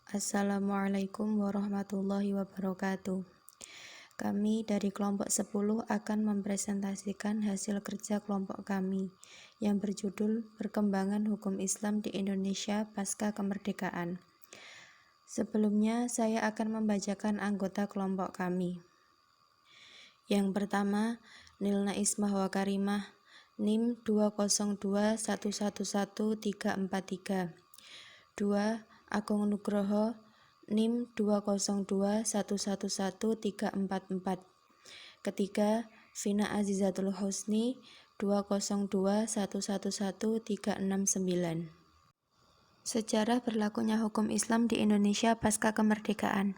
Assalamualaikum warahmatullahi wabarakatuh. Kami dari kelompok 10 akan mempresentasikan hasil kerja kelompok kami yang berjudul Perkembangan Hukum Islam di Indonesia Pasca Kemerdekaan. Sebelumnya, saya akan membacakan anggota kelompok kami. Yang pertama, Nilna Ismah wa Karimah, NIM 202111343. 2. Agung Nugroho, NIM 202111344. Ketiga, Vina Azizatul Husni, 202111369. Sejarah berlakunya hukum Islam di Indonesia pasca kemerdekaan.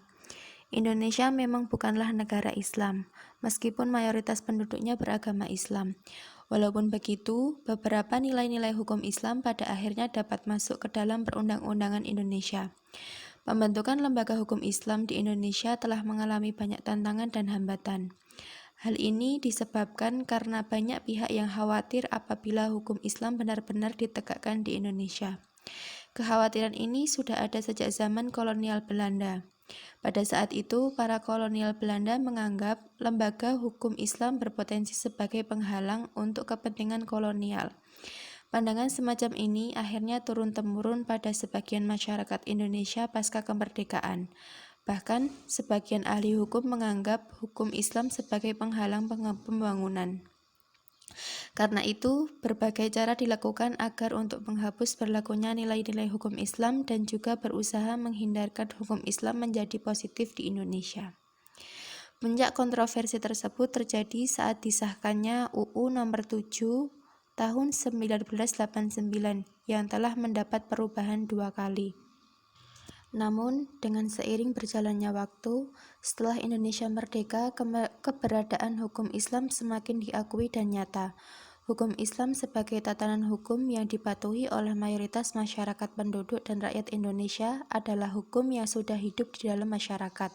Indonesia memang bukanlah negara Islam, meskipun mayoritas penduduknya beragama Islam. Walaupun begitu, beberapa nilai-nilai hukum Islam pada akhirnya dapat masuk ke dalam perundang-undangan Indonesia. Pembentukan lembaga hukum Islam di Indonesia telah mengalami banyak tantangan dan hambatan. Hal ini disebabkan karena banyak pihak yang khawatir apabila hukum Islam benar-benar ditegakkan di Indonesia. Kekhawatiran ini sudah ada sejak zaman kolonial Belanda. Pada saat itu, para kolonial Belanda menganggap lembaga hukum Islam berpotensi sebagai penghalang untuk kepentingan kolonial. Pandangan semacam ini akhirnya turun-temurun pada sebagian masyarakat Indonesia pasca kemerdekaan. Bahkan, sebagian ahli hukum menganggap hukum Islam sebagai penghalang pembangunan. Karena itu, berbagai cara dilakukan agar untuk menghapus berlakunya nilai-nilai hukum Islam dan juga berusaha menghindarkan hukum Islam menjadi positif di Indonesia. Puncak kontroversi tersebut terjadi saat disahkannya UU Nomor 7 Tahun 1989 yang telah mendapat perubahan 2 kali. Namun, dengan seiring berjalannya waktu, setelah Indonesia merdeka, keberadaan hukum Islam semakin diakui dan nyata. Hukum Islam sebagai tatanan hukum yang dipatuhi oleh mayoritas masyarakat penduduk dan rakyat Indonesia adalah hukum yang sudah hidup di dalam masyarakat,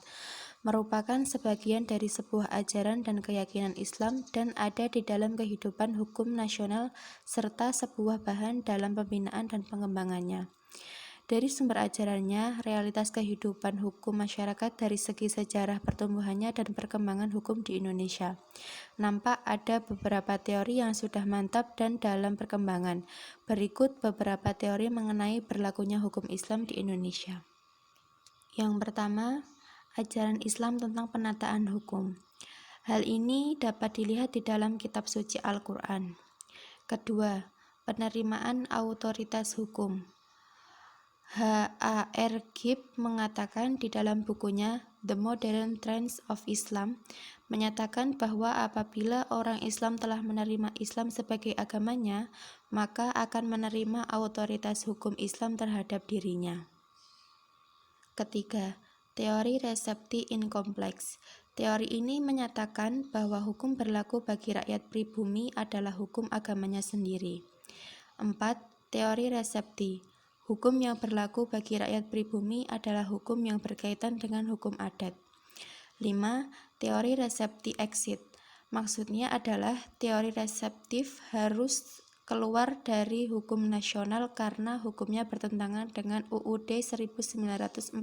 merupakan sebagian dari sebuah ajaran dan keyakinan Islam dan ada di dalam kehidupan hukum nasional serta sebuah bahan dalam pembinaan dan pengembangannya. Dari sumber ajarannya, realitas kehidupan hukum masyarakat dari segi sejarah pertumbuhannya dan perkembangan hukum di Indonesia. Nampak ada beberapa teori yang sudah mantap dan dalam perkembangan. Berikut beberapa teori mengenai berlakunya hukum Islam di Indonesia. Yang pertama, ajaran Islam tentang penataan hukum. Hal ini dapat dilihat di dalam kitab suci Al-Quran. Kedua, penerimaan autoritas hukum. H.A.R. Gibb mengatakan di dalam bukunya The Modern Trends of Islam, menyatakan bahwa apabila orang Islam telah menerima Islam sebagai agamanya, maka akan menerima otoritas hukum Islam terhadap dirinya. Ketiga, teori resepti inkompleks. Teori ini menyatakan bahwa hukum berlaku bagi rakyat pribumi adalah hukum agamanya sendiri. 4. Teori resepti. Hukum yang berlaku bagi rakyat pribumi adalah hukum yang berkaitan dengan hukum adat. 5. Teori resepti exit. Maksudnya adalah teori reseptif harus keluar dari hukum nasional karena hukumnya bertentangan dengan UUD 1945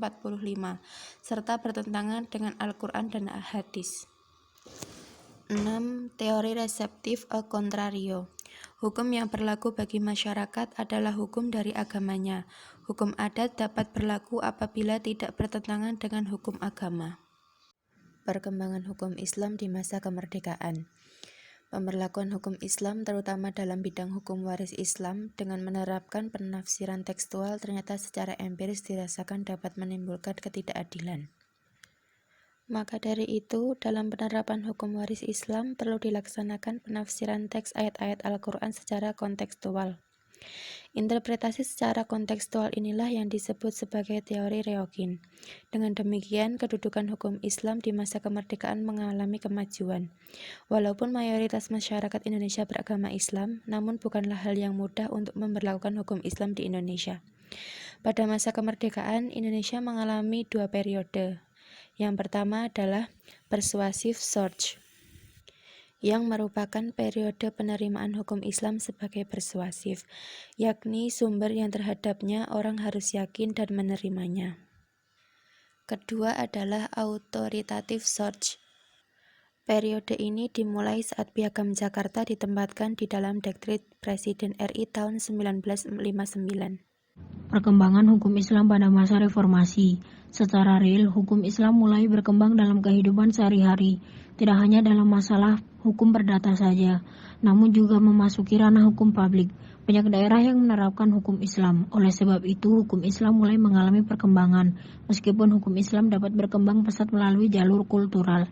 serta bertentangan dengan Al-Quran dan Hadis. 6. Teori reseptif a contrario. Hukum yang berlaku bagi masyarakat adalah hukum dari agamanya. Hukum adat dapat berlaku apabila tidak bertentangan dengan hukum agama. Perkembangan hukum Islam di masa kemerdekaan. Pemberlakuan hukum Islam terutama dalam bidang hukum waris Islam dengan menerapkan penafsiran tekstual ternyata secara empiris dirasakan dapat menimbulkan ketidakadilan. Maka dari itu, dalam penerapan hukum waris Islam perlu dilaksanakan penafsiran teks ayat-ayat Al-Quran secara kontekstual. Interpretasi secara kontekstual inilah yang disebut sebagai teori Reogin. Dengan demikian, kedudukan hukum Islam di masa kemerdekaan mengalami kemajuan. Walaupun mayoritas masyarakat Indonesia beragama Islam, namun bukanlah hal yang mudah untuk memberlakukan hukum Islam di Indonesia. Pada masa kemerdekaan, Indonesia mengalami 2 periode. Yang pertama adalah persuasive search, yang merupakan periode penerimaan hukum Islam sebagai persuasif, yakni sumber yang terhadapnya orang harus yakin dan menerimanya. Kedua adalah authoritative source. Periode ini dimulai saat Piagam Jakarta ditempatkan di dalam Dekret Presiden RI tahun 1959. Perkembangan hukum Islam pada masa reformasi. Secara real, hukum Islam mulai berkembang dalam kehidupan sehari-hari, tidak hanya dalam masalah hukum perdata saja, namun juga memasuki ranah hukum publik. Banyak daerah yang menerapkan hukum Islam. Oleh sebab itu, hukum Islam mulai mengalami perkembangan, meskipun hukum Islam dapat berkembang pesat melalui jalur kultural.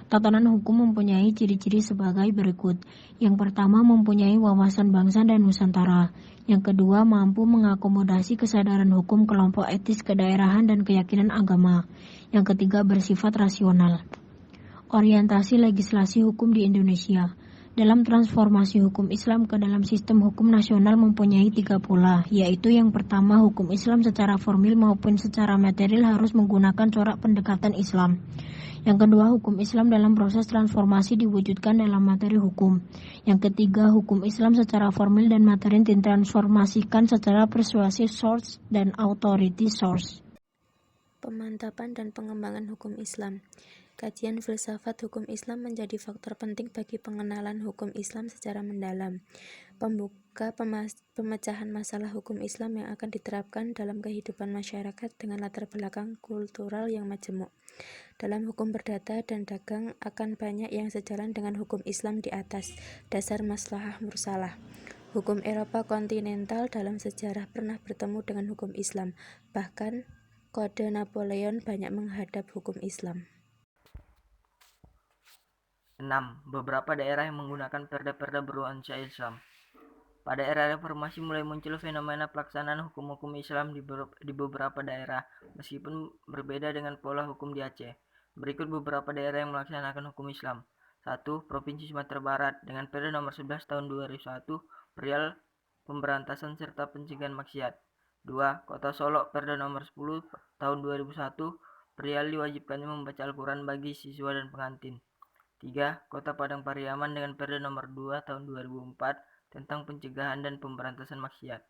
Tatanan hukum mempunyai ciri-ciri sebagai berikut. Yang pertama, mempunyai wawasan bangsa dan Nusantara. Yang kedua, mampu mengakomodasi kesadaran hukum kelompok etis kedaerahan dan keyakinan agama. Yang ketiga, bersifat rasional. Orientasi legislasi hukum di Indonesia. Dalam transformasi hukum Islam ke dalam sistem hukum nasional mempunyai 3 pola, yaitu yang pertama, hukum Islam secara formil maupun secara material harus menggunakan corak pendekatan Islam. Yang kedua, hukum Islam dalam proses transformasi diwujudkan dalam materi hukum. Yang ketiga, hukum Islam secara formil dan materi ditransformasikan secara persuasif source dan authority source. Pemantapan dan pengembangan hukum Islam. Kajian filsafat hukum Islam menjadi faktor penting bagi pengenalan hukum Islam secara mendalam. Pembuka pemecahan masalah hukum Islam yang akan diterapkan dalam kehidupan masyarakat dengan latar belakang kultural yang majemuk. Dalam hukum perdata dan dagang akan banyak yang sejalan dengan hukum Islam di atas dasar maslahah mursalah. Hukum Eropa kontinental dalam sejarah pernah bertemu dengan hukum Islam, bahkan Kode Napoleon banyak menghadap hukum Islam. 6. Beberapa daerah yang menggunakan perda-perda bernuansa Islam. Pada era reformasi mulai muncul fenomena pelaksanaan hukum-hukum Islam di beberapa daerah, meskipun berbeda dengan pola hukum di Aceh. Berikut beberapa daerah yang melaksanakan hukum Islam. 1. Provinsi Sumatera Barat dengan Perda Nomor 11 Tahun 2001 perihal pemberantasan serta pencegahan maksiat. 2. Kota Solo Perda Nomor 10 Tahun 2001 perihal diwajibkannya membaca Al-Quran bagi siswa dan pengantin. 3. Kota Padang Pariaman dengan Perda Nomor 2 Tahun 2004 tentang pencegahan dan pemberantasan maksiat.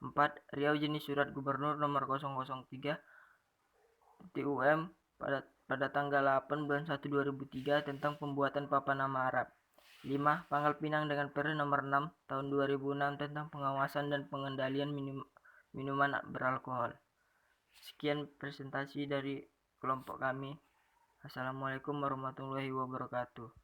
4. Riau jenis surat gubernur nomor 003 TUM pada tanggal 8 bulan 1 2003 tentang pembuatan papan nama Arab. 5. Pangkal Pinang dengan Perda Nomor 6 Tahun 2006 tentang pengawasan dan pengendalian minuman beralkohol. Sekian presentasi dari kelompok kami. Assalamualaikum warahmatullahi wabarakatuh.